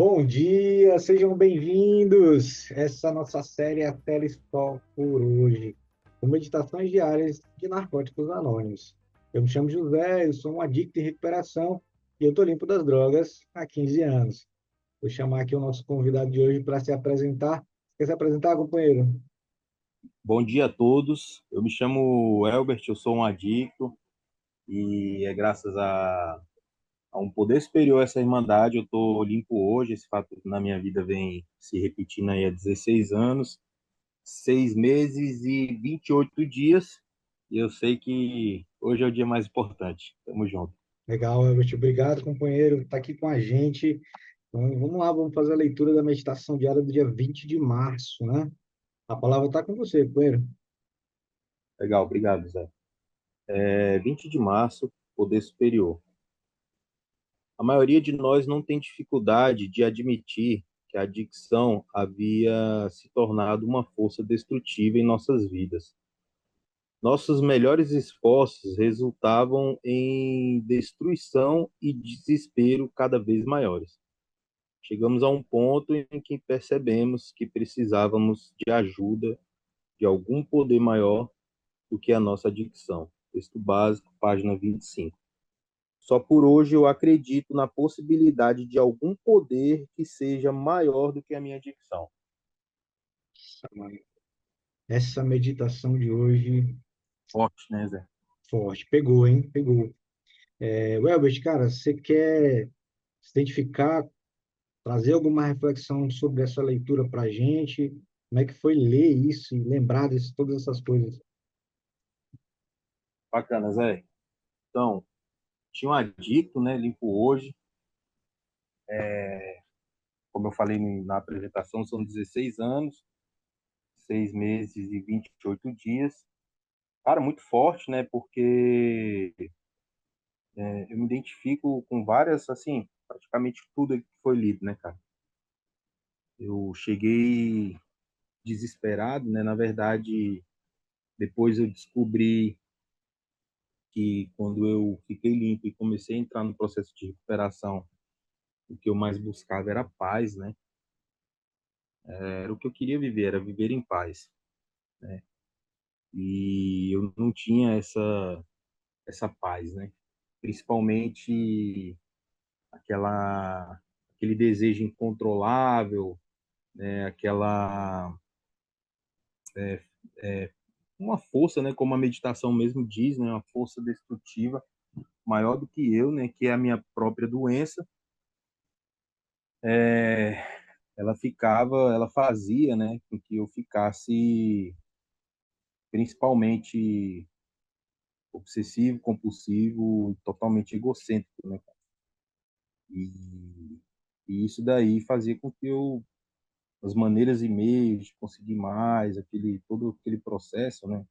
Bom dia, sejam bem-vindos. Essa é a nossa série é a Telestop por hoje, com meditações diárias de narcóticos anônimos. Eu me chamo José, eu sou um adicto em recuperação e eu estou limpo das drogas há 15 anos. Vou chamar aqui o nosso convidado de hoje para se apresentar. Quer se apresentar, companheiro? Bom dia a todos. Eu me chamo Elbert, eu sou um adicto e é graças a um poder superior a essa irmandade eu estou limpo hoje. Esse fato na minha vida vem se repetindo aí há 16 anos, 6 meses e 28 dias. E eu sei que hoje é o dia mais importante. Tamo junto. Legal, Albert. Obrigado, companheiro, por estar aqui com a gente. Então, vamos lá, vamos fazer a leitura da meditação diária do dia 20 de março, né? A palavra está com você, companheiro. Legal, obrigado, Zé. 20 de março, poder superior. A maioria de nós não tem dificuldade de admitir que a adicção havia se tornado uma força destrutiva em nossas vidas. Nossos melhores esforços resultavam em destruição e desespero cada vez maiores. Chegamos a um ponto em que percebemos que precisávamos de ajuda de algum poder maior do que a nossa adicção. Texto básico, página 25. Só por hoje eu acredito na possibilidade de algum poder que seja maior do que a minha adicção. Essa meditação de hoje, Forte, né, Zé? forte. Pegou, hein? Pegou. Welbert, cara, você quer se identificar, trazer alguma reflexão sobre essa leitura para a gente? Como é que foi ler isso e lembrar de todas essas coisas? Bacana, Zé. Então, tinha um adicto, né, limpo hoje. Como eu falei na apresentação, são 16 anos, 6 meses e 28 dias. Cara, muito forte, né, porque eu me identifico com várias, assim, praticamente tudo que foi lido, né, cara. Eu cheguei desesperado, né, na verdade, depois eu descobri que quando eu fiquei limpo e comecei a entrar no processo de recuperação, o que eu mais buscava era paz, né? Era o que eu queria viver, era viver em paz, né? E eu não tinha essa paz, né? Principalmente aquele desejo incontrolável, né? Aquela uma força, né? Como a meditação mesmo diz, né? Uma força destrutiva maior do que eu, né? Que é a minha própria doença. É, ela fazia, né, com que eu ficasse principalmente obsessivo, compulsivo, totalmente egocêntrico, né? E, e isso daí fazia com que as maneiras e meios de conseguir mais, todo aquele processo, né?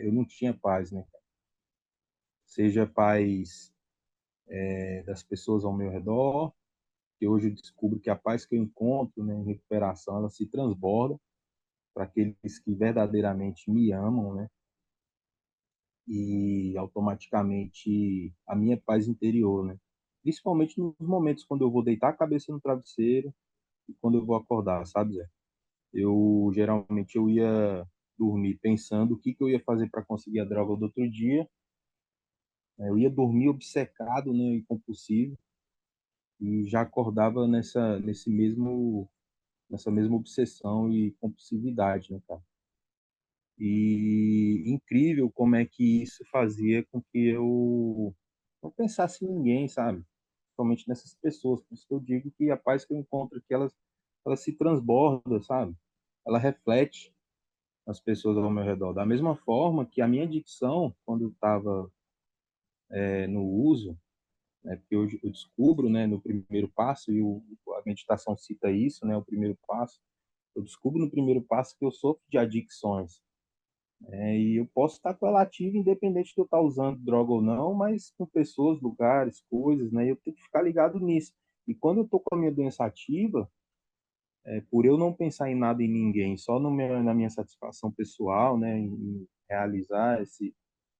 Eu não tinha paz, né? Seja paz das pessoas ao meu redor, que hoje eu descubro que a paz que eu encontro, né, em recuperação, ela se transborda para aqueles que verdadeiramente me amam, né? E automaticamente a minha paz interior, né? Principalmente nos momentos quando eu vou deitar a cabeça no travesseiro e quando eu vou acordar, sabe, Zé? Eu ia dormir pensando o que que eu ia fazer para conseguir a droga do outro dia, né? Eu ia dormir obcecado, né, e compulsivo e já acordava nessa mesma obsessão e compulsividade, né, cara? E incrível como é que isso fazia com que eu não pensasse em ninguém, sabe? Principalmente nessas pessoas. Por isso que eu digo que a paz que eu encontro aqui, ela se transborda, sabe? Ela reflete nas pessoas ao meu redor. Da mesma forma que a minha adicção, quando eu estava no uso, né, porque eu descubro, né, no primeiro passo, a meditação cita isso, né, o primeiro passo, eu descubro no primeiro passo que eu sofro de adicções. E eu posso estar com ela ativa independente de eu estar usando droga ou não, mas com pessoas, lugares, coisas, né? Eu tenho que ficar ligado nisso. E quando eu estou com a minha doença ativa, por eu não pensar em nada e ninguém, só no na minha satisfação pessoal, né? Em realizar esse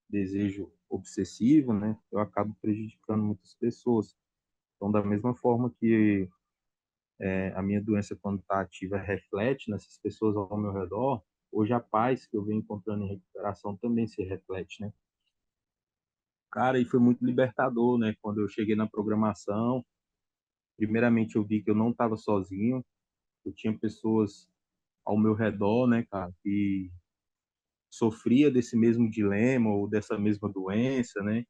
desejo obsessivo, né? Eu acabo prejudicando muitas pessoas. Então, da mesma forma que a minha doença, quando está ativa, reflete nessas pessoas ao meu redor, hoje a paz que eu venho encontrando em recuperação também se reflete, né? Cara, e foi muito libertador, né? Quando eu cheguei na programação, primeiramente eu vi que eu não estava sozinho, eu tinha pessoas ao meu redor, né, cara, que sofria desse mesmo dilema ou dessa mesma doença, né,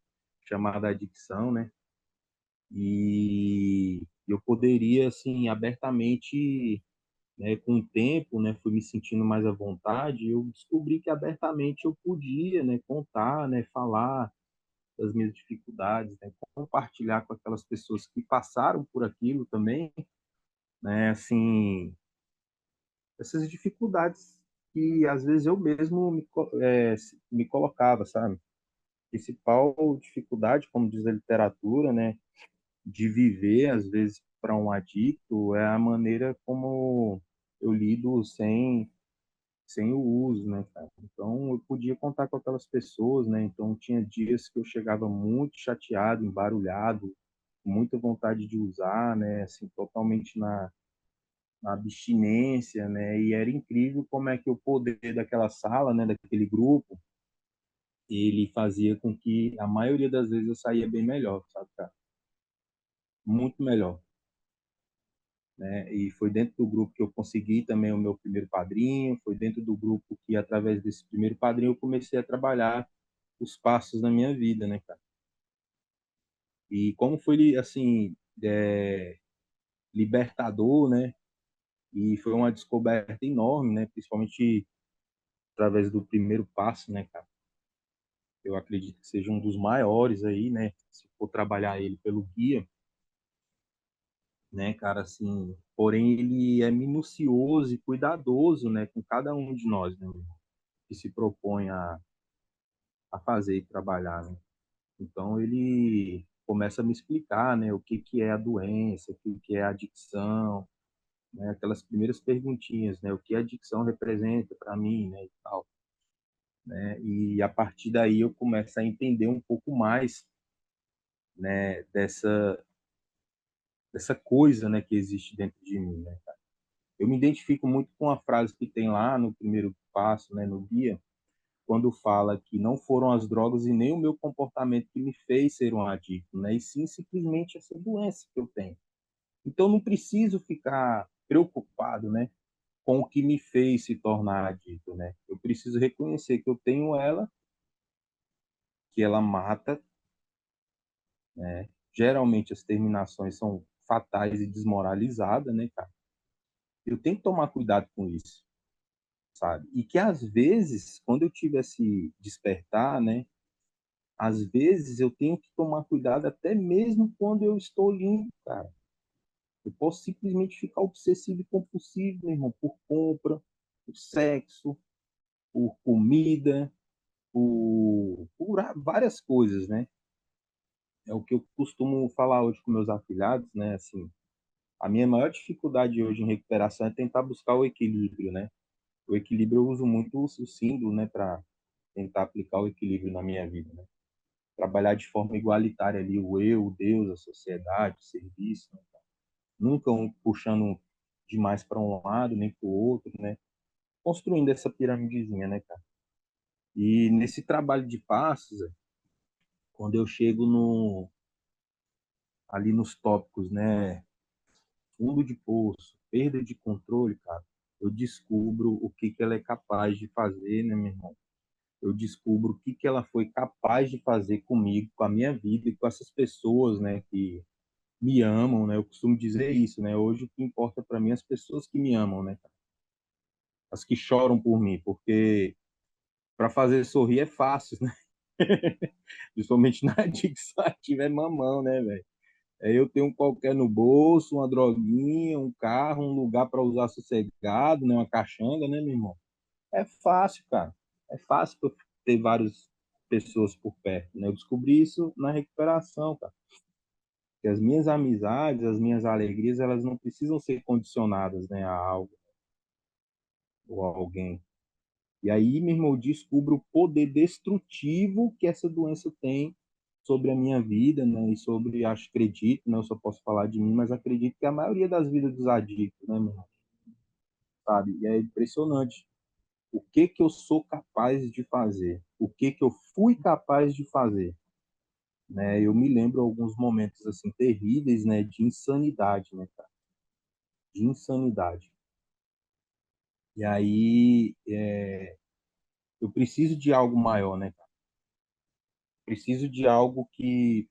chamada adicção, né? E eu poderia, assim, abertamente, né, com o tempo, né, fui me sentindo mais à vontade, eu descobri que abertamente eu podia, né, contar, né, falar das minhas dificuldades, né, compartilhar com aquelas pessoas que passaram por aquilo também, né, assim, essas dificuldades que às vezes eu mesmo me colocava, sabe? Principal dificuldade, como diz a literatura, né, de viver, às vezes, para um adicto, é a maneira como eu lido sem o uso, né, cara? Então, eu podia contar com aquelas pessoas, né? Então, tinha dias que eu chegava muito chateado, embarulhado, com muita vontade de usar, né? Assim, totalmente na abstinência, né? E era incrível como é que o poder daquela sala, né, daquele grupo, ele fazia com que a maioria das vezes eu saía bem melhor, sabe, cara? Muito melhor, né? E foi dentro do grupo que eu consegui também o meu primeiro padrinho, foi dentro do grupo que, através desse primeiro padrinho, eu comecei a trabalhar os passos da minha vida, né, cara? E como foi, assim, libertador, né? E foi uma descoberta enorme, né? Principalmente através do primeiro passo, né, cara? Eu acredito que seja um dos maiores aí, né? Se for trabalhar ele pelo guia, né, cara, assim, porém ele é minucioso e cuidadoso, né, com cada um de nós, né, que se propõe a fazer e trabalhar, né? Então ele começa a me explicar, né, o que que é a doença, o que que é a adicção, né, aquelas primeiras perguntinhas, né, o que a adicção representa para mim, né, e tal, né? E a partir daí eu começo a entender um pouco mais, né, dessa coisa, né, que existe dentro de mim, né? Eu me identifico muito com a frase que tem lá no primeiro passo, né, no guia, quando fala que não foram as drogas e nem o meu comportamento que me fez ser um adicto, né, e sim simplesmente essa doença que eu tenho. Então não preciso ficar preocupado, né, com o que me fez se tornar adicto, né? Eu preciso reconhecer que eu tenho ela, que ela mata, né? Geralmente as terminações são fatais e desmoralizadas, né, cara? Eu tenho que tomar cuidado com isso, sabe? E que às vezes, quando eu tive esse despertar, né, às vezes eu tenho que tomar cuidado até mesmo quando eu estou limpo, cara. Eu posso simplesmente ficar obsessivo e compulsivo, meu irmão, por compra, por sexo, por comida, por várias coisas, né? É o que eu costumo falar hoje com meus afilhados, né? Assim, a minha maior dificuldade hoje em recuperação é tentar buscar o equilíbrio, né? O equilíbrio eu uso muito o símbolo, né, para tentar aplicar o equilíbrio na minha vida, né? Trabalhar de forma igualitária ali o eu, o Deus, a sociedade, o serviço, né? Nunca um puxando demais para um lado nem para o outro, né? Construindo essa piramidezinha, né, cara? E nesse trabalho de passos, quando eu chego no ali nos tópicos, né, fundo de poço, perda de controle, cara, eu descubro o que que ela é capaz de fazer, né, meu irmão? Eu descubro o que que ela foi capaz de fazer comigo, com a minha vida e com essas pessoas, né, que me amam, né? Eu costumo dizer isso, né? Hoje o que importa para mim é as pessoas que me amam, né? As que choram por mim, porque para fazer sorrir é fácil, né? Principalmente na adicção ativa é mamão, né, velho? É eu tenho um qualquer no bolso, uma droguinha, um carro, um lugar para usar sossegado, né? Uma caixanga, né, meu irmão? É fácil, cara. É fácil eu ter várias pessoas por perto, né? Eu descobri isso na recuperação, cara. Que as minhas amizades, as minhas alegrias, elas não precisam ser condicionadas, né, a algo ou a alguém. E aí, meu irmão, eu descubro o poder destrutivo que essa doença tem sobre a minha vida, né? E sobre, acho, acredito, né? Eu só posso falar de mim, mas acredito que a maioria das vidas dos adictos, né, meu irmão? Sabe? E é impressionante o que que eu sou capaz de fazer, o que que eu fui capaz de fazer, né? Eu me lembro alguns momentos assim terríveis, né, de insanidade, né, cara? De insanidade. E aí eu preciso de algo maior, né, cara? Preciso de algo que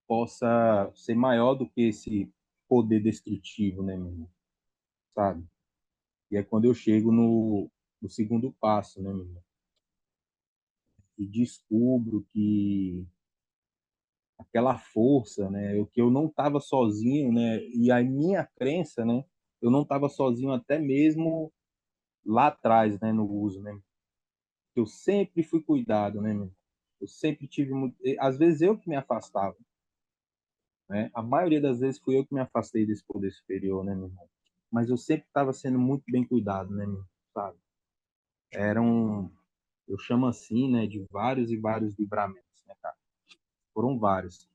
possa ser maior do que esse poder destrutivo, né, meu irmão? Sabe? E é quando eu chego no segundo passo, né, meu irmão? E descubro que aquela força, né, o que eu não estava sozinho, né, e a minha crença, né, eu não estava sozinho até mesmo lá atrás, né, no uso, né? Eu sempre fui cuidado, né, meu irmão? Eu sempre tive muito, às vezes eu que me afastava, né? A maioria das vezes fui eu que me afastei desse poder superior, né, meu irmão? Mas eu sempre estava sendo muito bem cuidado, né, meu, sabe? Eram, eu chamo assim, né, de vários e vários livramentos, né, cara? Foram vários.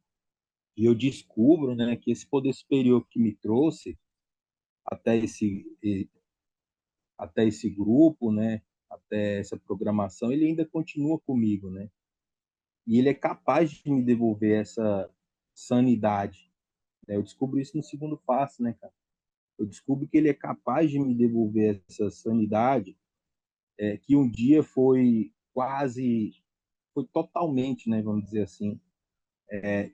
E eu descubro, né, que esse poder superior que me trouxe até até esse grupo, né, até essa programação, ele ainda continua comigo, né? E ele é capaz de me devolver essa sanidade, né? Eu descubro isso no segundo passo, né, cara? Eu descubro que ele é capaz de me devolver essa sanidade, que um dia foi quase, foi totalmente, né, vamos dizer assim,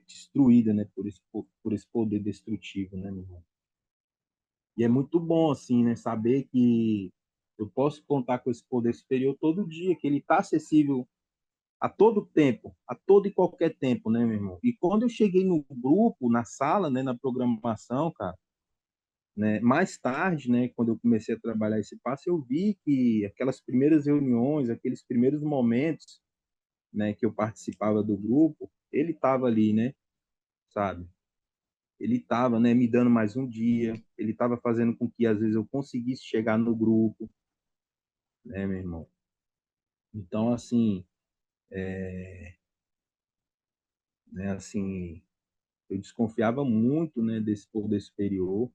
destruída, né, por esse poder destrutivo, né, meu irmão? E é muito bom, assim, né, saber que eu posso contar com esse poder superior todo dia, que ele está acessível a todo tempo, a todo e qualquer tempo, né, meu irmão? E quando eu cheguei no grupo, na sala, né, na programação, cara, né, mais tarde, né, quando eu comecei a trabalhar esse passo, eu vi que aquelas primeiras reuniões, aqueles primeiros momentos, né, que eu participava do grupo, ele estava ali, né, sabe? Ele estava, né, me dando mais um dia, ele estava fazendo com que às vezes eu conseguisse chegar no grupo, né, meu irmão? Então, assim, né, assim, eu desconfiava muito, né, desse poder superior,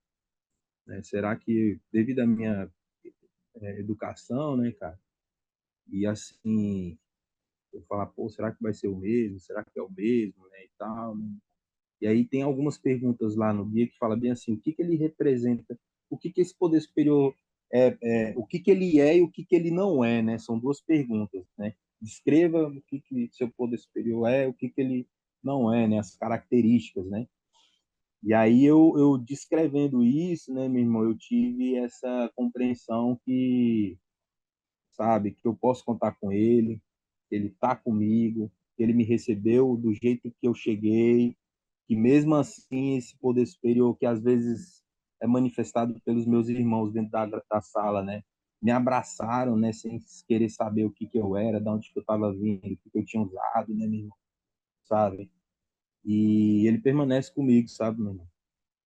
né? Será que devido à minha educação, né, cara? E assim, eu falar, pô, será que vai ser o mesmo? Será que é o mesmo, né, e tal, né? E aí tem algumas perguntas lá no guia que fala bem assim, o que que ele representa, o que que esse poder superior o que que ele é e o que que ele não é, né? São duas perguntas, né? Descreva o que que seu poder superior é, o que que ele não é, né? As características, né? E aí eu descrevendo isso, né, meu irmão, eu tive essa compreensão que, sabe, que eu posso contar com ele, que ele tá comigo, que ele me recebeu do jeito que eu cheguei, que mesmo assim esse poder superior que às vezes é manifestado pelos meus irmãos dentro da sala, né, me abraçaram, né, sem querer saber o que que eu era, de onde que eu estava vindo, o que que eu tinha usado, né, meu irmão, sabe? E ele permanece comigo, sabe, meu irmão?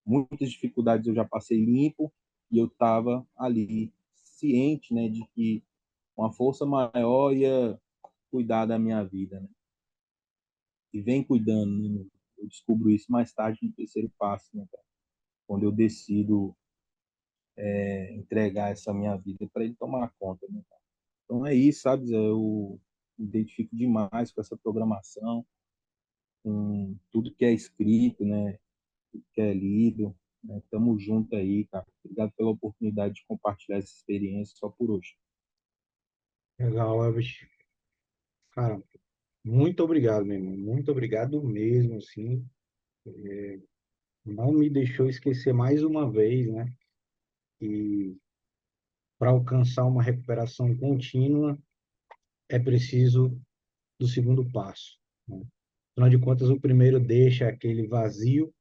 Muitas dificuldades eu já passei limpo e eu estava ali ciente, né, de que uma força maior ia cuidar da minha vida, né? E vem cuidando, né? Eu descubro isso mais tarde no terceiro passo, né, cara? Quando eu decido entregar essa minha vida para ele tomar conta, né, cara? Então é isso, sabe, Zé? Eu me identifico demais com essa programação, com tudo que é escrito, né? Tudo que é lido, né? Tamo junto aí, cara. Obrigado pela oportunidade de compartilhar essa experiência só por hoje. Legal, Elvis. Cara, muito obrigado, meu irmão. Muito obrigado mesmo, assim. Não me deixou esquecer mais uma vez, né? Que para alcançar uma recuperação contínua é preciso do segundo passo, né? Afinal de contas, o primeiro deixa aquele vazio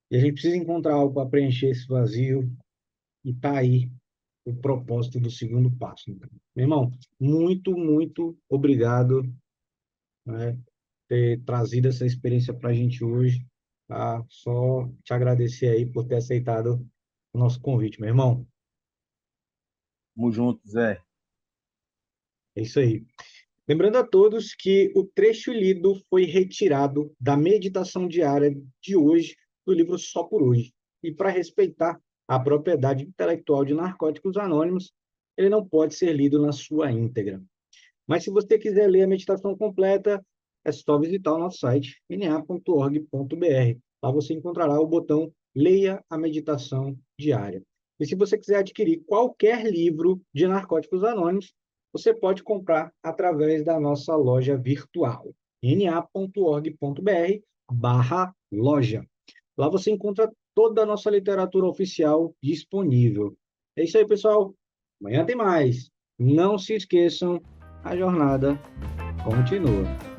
e a gente precisa encontrar algo para preencher esse vazio e tá aí o propósito do segundo passo, né? Meu irmão, muito, muito obrigado, né, ter trazido essa experiência para a gente hoje. Tá? Só te agradecer aí por ter aceitado o nosso convite, meu irmão. Tamo junto, Zé. É isso aí. Lembrando a todos que o trecho lido foi retirado da meditação diária de hoje, do livro Só por Hoje. E para respeitar a propriedade intelectual de Narcóticos Anônimos, ele não pode ser lido na sua íntegra. Mas se você quiser ler a meditação completa, é só visitar o nosso site, na.org.br. Lá você encontrará o botão Leia a Meditação Diária. E se você quiser adquirir qualquer livro de Narcóticos Anônimos, você pode comprar através da nossa loja virtual, na.org.br/loja. Lá você encontra toda a nossa literatura oficial disponível. É isso aí, pessoal. Amanhã tem mais. Não se esqueçam, a jornada continua.